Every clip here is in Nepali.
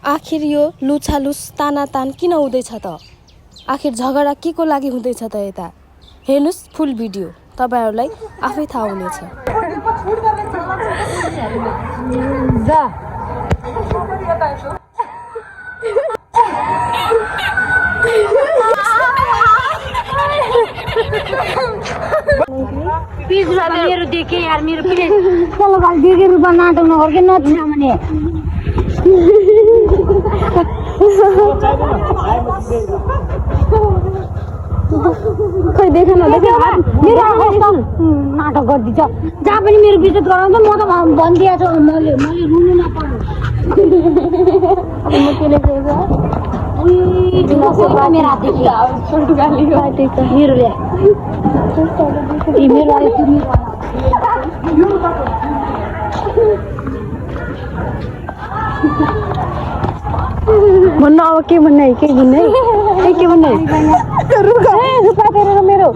आखिर यो लुछालुस तानातान किन हुँदैछ त? आखिर झगडा के को लागि हुँदैछ त यता? हेर्नुस् फुल भिडियो, तपाईहरुलाई आफै थाहा हुनेछ। प्लीज मेरो देखे यार, मेरो प्लीज चलो भाइ देखे रूपमा नाटक नगर के नछ्या भने खै देखे न देखे मेरो नाटक गर्दिन्छ। जहाँ पनि मेरो विजिट गराउँछ म त भनिदिया छु मैले रुनु नपर्नु। म केले गएको मेरो हातदेखि मेरो रे मेरो भन्न अब के भन्ने के भन्ने के भन्ने रुपा तेरो र मेरो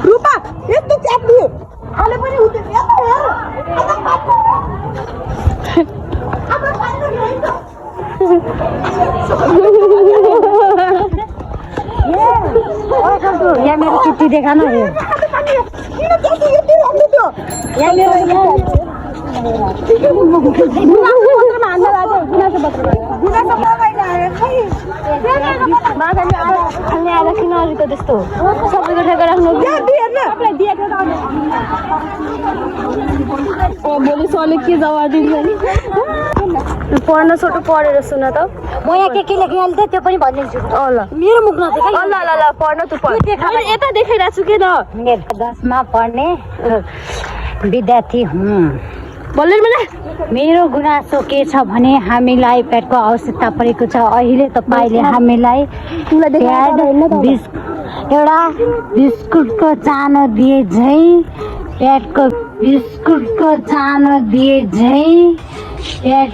रूपा यस्तो च्याप्नु आले पनि हुँदैन यहाँ मेरो चिट्ठी देखा न त्यस्तो सबैको ठेका राख्नु भोलि सरले के जवाब दिन्छ नि पढ्न छोटो पढेर सुन त म यहाँ के लेखेँ अहिले त्यो पनि भनिदिन्छु। ल मेरो मुख नदेखाइ ल ल ल पढ्न तँ पढ यता देखाइरहेको छु के त 10मा पढ्ने विद्यार्थी हुँ। मेरो गुनासो के छ भने हामीलाई पेटको आवश्यकता परेको छ। अहिले तपाईले हामीलाई एउटा बिस्कुटको चानो दिए झै पेटको बिस्कुटको चानो दिए झै पेट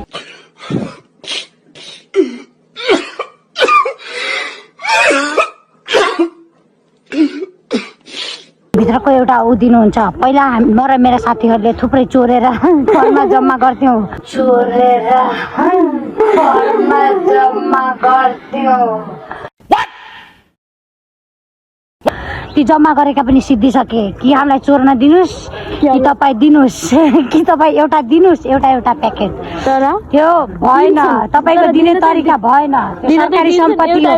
भित्रको एउटा उ दिनुहुन्छ। पहिला म र मेरा साथीहरूले थुप्रै चोरेर घरमा जम्मा गर्थ्यौँ ती जम्मा गरेका पनि सिद्धिसके कि हामीलाई चोर्न दिनुहोस् कि तपाईँ दिनुहोस् कि तपाईँ एउटा दिनुहोस् एउटा प्याकेट तर त्यो भएन। तपाईँको दिने तरिका भएन। सरकारी सम्पत्ति हो,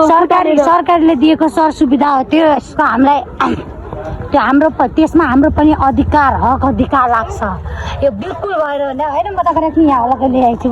सरकारले दिएको सरसुविधा हो। त्यसको हामीलाई त्यो हाम्रो त्यसमा हाम्रो पनि हक अधिकार लाग्छ। यो बिल्कुल भएन होइन। मजा गरेको यहाँ होला ल्याएको छु।